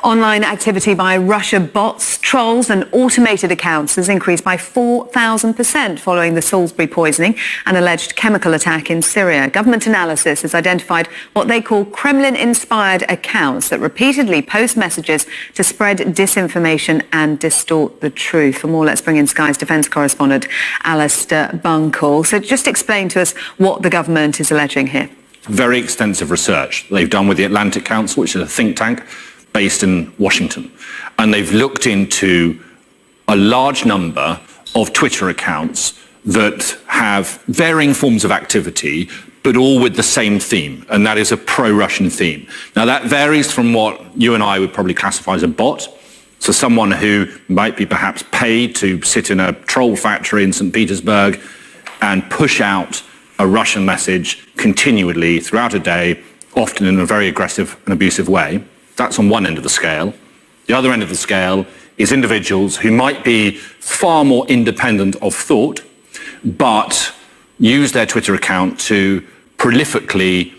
Online activity by Russia bots, trolls and automated accounts has increased by 4,000% following the Salisbury poisoning and alleged chemical attack in Syria. Government analysis has identified what they call Kremlin-inspired accounts that repeatedly post messages to spread disinformation and distort the truth. For more, let's bring in Sky's defence correspondent, Alistair Bunkle. So just explain to us what the government is alleging here. Very extensive research they've done with the Atlantic Council, which is a think tank based in Washington. And they've looked into a large number of Twitter accounts that have varying forms of activity, but all with the same theme, and that is a pro-Russian theme. Now, that varies from what you and I would probably classify as a bot. So someone who might be perhaps paid to sit in a troll factory in St. Petersburg and push out a Russian message continually throughout a day, often in a very aggressive and abusive way. That's on one end of the scale. The other end of the scale is individuals who might be far more independent of thought, but use their Twitter account to prolifically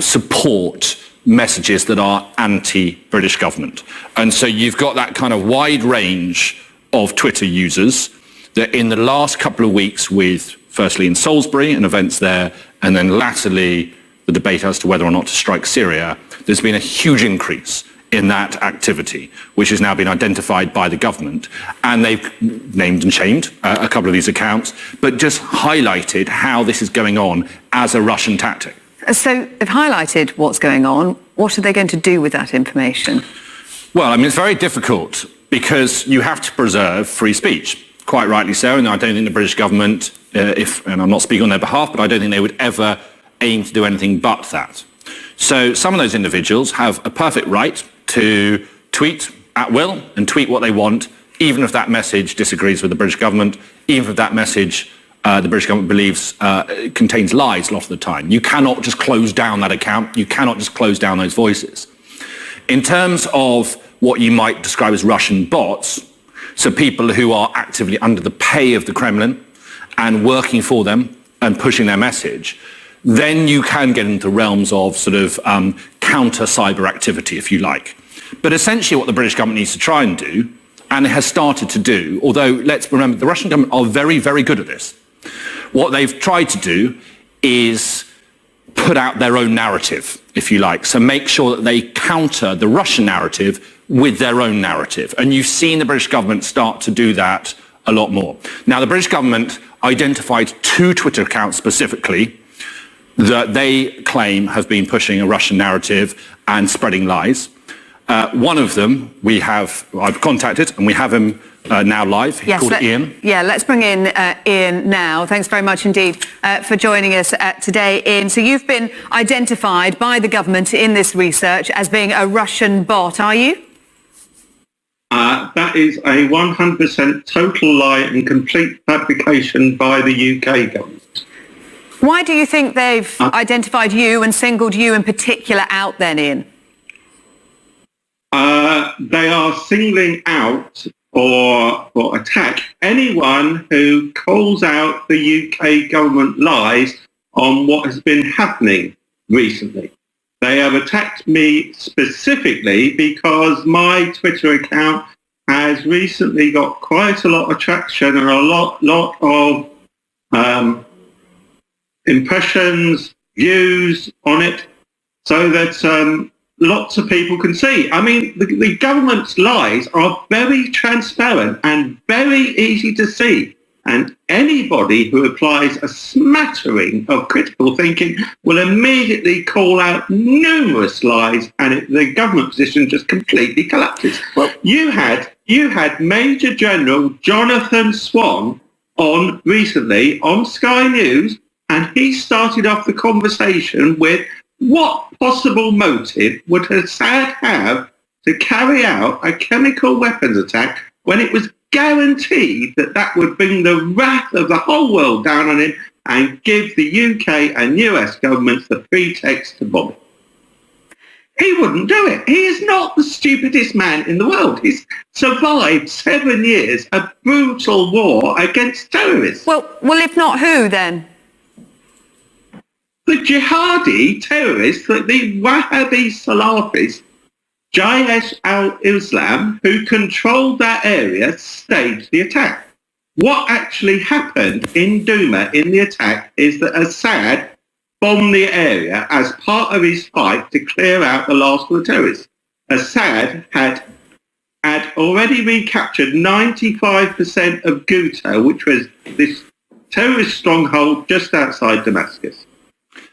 support messages that are anti-British government. And so you've got that kind of wide range of Twitter users that in the last couple of weeks, with firstly in Salisbury and events there, and then latterly the debate as to whether or not to strike Syria, there's been a huge increase in that activity, which has now been identified by the government. And they've named and shamed a couple of these accounts, but just highlighted how this is going on as a Russian tactic. So they've highlighted what's going on. What are they going to do with that information? Well, I mean, it's very difficult because you have to preserve free speech. Quite rightly so, and I don't think the British government, and I'm not speaking on their behalf, but I don't think they would ever aim to do anything but that. So some of those individuals have a perfect right to tweet at will and tweet what they want, even if that message disagrees with the British government, even if that message the British government believes contains lies a lot of the time. You cannot just close down that account. You cannot just close down those voices. In terms of what you might describe as Russian bots, so people who are actively under the pay of the Kremlin and working for them and pushing their message, then you can get into realms of sort of counter-cyber activity, if you like. But essentially what the British government needs to try and do, and it has started to do, although let's remember the Russian government are very, very good at this. What they've tried to do is put out their own narrative, if you like. So make sure that they counter the Russian narrative with their own narrative. And you've seen the British government start to do that a lot more. Now, the British government identified 2 Twitter accounts specifically that they claim have been pushing a Russian narrative and spreading lies. One of them I've contacted, and we have him now live. He's called Ian. Yeah, let's bring in Ian now. Thanks very much indeed for joining us today, Ian. So you've been identified by the government in this research as being a Russian bot, are you? That is a 100% total lie and complete fabrication by the UK government. Why do you think they've identified you and singled you in particular out then, Ian? They are singling out or attack anyone who calls out the UK government lies on what has been happening recently. They have attacked me specifically because my Twitter account has recently got quite a lot of traction and a lot of impressions, views on it, so that lots of people can see. I mean, the government's lies are very transparent and very easy to see. And anybody who applies a smattering of critical thinking will immediately call out numerous lies, and the government position just completely collapses. Well, you had Major General Jonathan Swan on recently on Sky News, and he started off the conversation with what possible motive would Assad have to carry out a chemical weapons attack when it was guaranteed that that would bring the wrath of the whole world down on him and give the UK and US governments the pretext to bomb it. He wouldn't do it. He is not the stupidest man in the world. He's survived 7 years of brutal war against terrorists. Well, if not, who then? The jihadi terrorists, the Wahhabi Salafis, Jaish al-Islam, who controlled that area, staged the attack. What actually happened in Douma in the attack is that Assad bombed the area as part of his fight to clear out the last of the terrorists. Assad had already recaptured 95% of Ghouta, which was this terrorist stronghold just outside Damascus.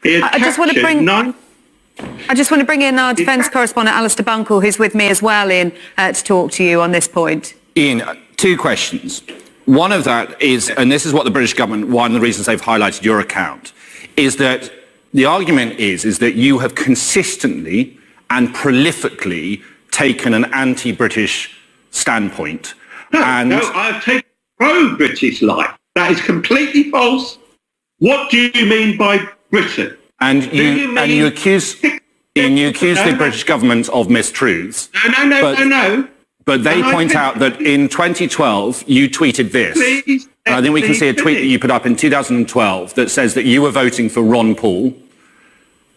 I just want to bring in our defence correspondent, Alistair Bunkle, who's with me as well, Ian, to talk to you on this point. Ian, two questions. One of that is, and this is what the British government, one of the reasons they've highlighted your account, is that the argument is that you have consistently and prolifically taken an anti-British standpoint. No, I've taken pro-British line. That is completely false. What do you mean by Britain? And you accuse the British government of mistruths. No. But they point out that in 2012 you tweeted this. Please, I think we can see a tweet that you put up in 2012 that says that you were voting for Ron Paul.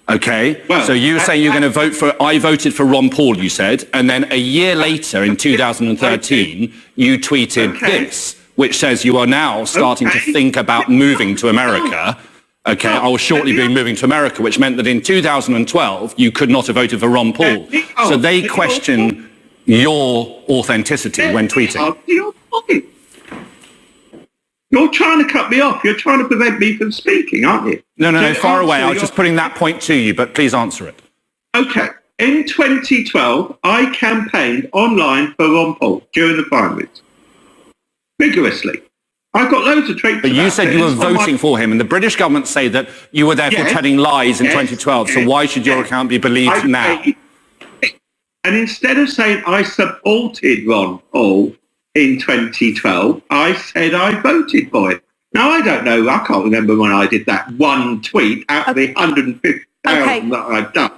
Okay, well, so you were saying you're going to vote for, I voted for Ron Paul, you said, and then a year later in 2013, you tweeted this, which says you are now starting to think about moving to America. Okay, I will shortly be moving to America, which meant that in 2012, you could not have voted for Ron Paul. So they question your authenticity when tweeting. You're trying to cut me off. You're trying to prevent me from speaking, aren't you? No, far away. I was just putting that point to you, but please answer it. Okay. In 2012, I campaigned online for Ron Paul during the primaries. Vigorously. I've got loads of tweets. But you said you were voting for him, and the British government say that you were therefore telling lies in 2012, so why should your account be believed now? And instead of saying I supported Ron Paul in 2012, I said I voted for it. Now, I don't know, I can't remember when I did that one tweet out of the 150,000 that I've done.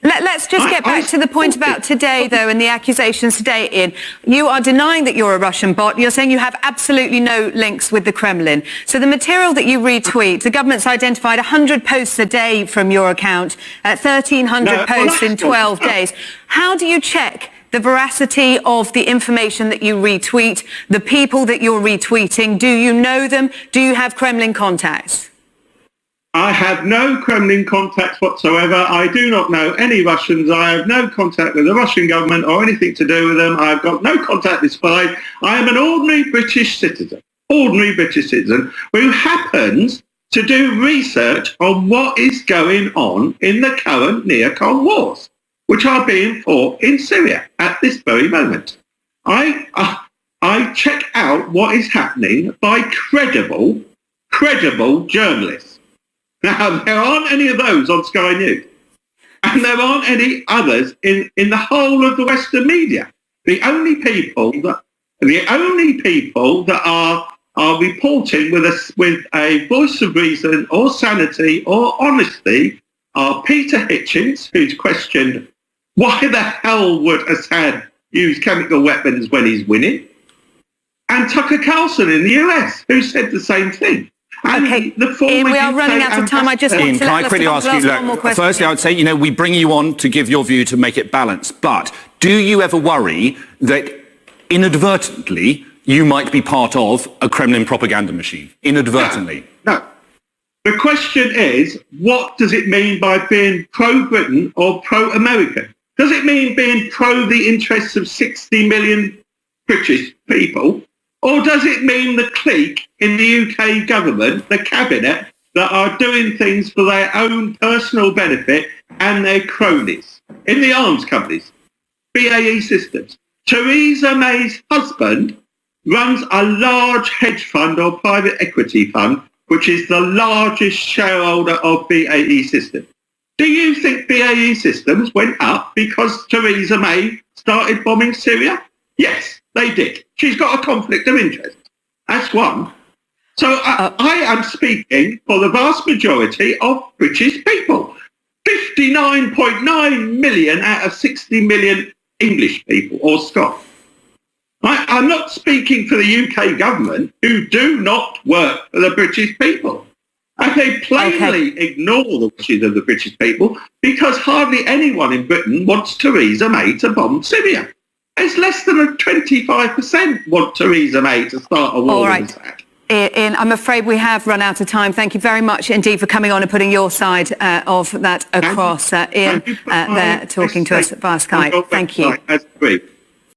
Let's just get back to the point about today, though, and the accusations today, Ian. You are denying that you're a Russian bot. You're saying you have absolutely no links with the Kremlin. So the material that you retweet, the government's identified 100 posts a day from your account, 1,300 posts in 12 days. How do you check the veracity of the information that you retweet, the people that you're retweeting? Do you know them? Do you have Kremlin contacts? I have no Kremlin contacts whatsoever. I do not know any Russians. I have no contact with the Russian government or anything to do with them. I've got no contact with spy. I am an ordinary British citizen who happens to do research on what is going on in the current neocon wars, which are being fought in Syria at this very moment. I check out what is happening by credible journalists. Now, there aren't any of those on Sky News, and there aren't any others in the whole of the Western media. The only people that are reporting with a voice of reason or sanity or honesty are Peter Hitchens, who's questioned why the hell would Assad use chemical weapons when he's winning, and Tucker Carlson in the US, who said the same thing. Okay, Ian, we are running out of time. I just want to can I quickly ask you, firstly, I would say, we bring you on to give your view to make it balanced, but do you ever worry that inadvertently you might be part of a Kremlin propaganda machine? Inadvertently? No. The question is, what does it mean by being pro-Britain or pro-American? Does it mean being pro the interests of 60 million British people? Or does it mean the clique in the UK government, the cabinet, that are doing things for their own personal benefit and their cronies in the arms companies, BAE Systems? Theresa May's husband runs a large hedge fund or private equity fund, which is the largest shareholder of BAE Systems. Do you think BAE Systems went up because Theresa May started bombing Syria? Yes, they did. She's got a conflict of interest. That's one. So I am speaking for the vast majority of British people. 59.9 million out of 60 million English people or Scots. I'm not speaking for the UK government, who do not work for the British people. And they plainly ignore the wishes of the British people because hardly anyone in Britain wants Theresa May to bomb Syria. It's less than 25% want Theresa May to start a war. All right. Ian, I'm afraid we have run out of time. Thank you very much indeed for coming on and putting your side of that across. Ian, there talking to us via Skype. Thank you.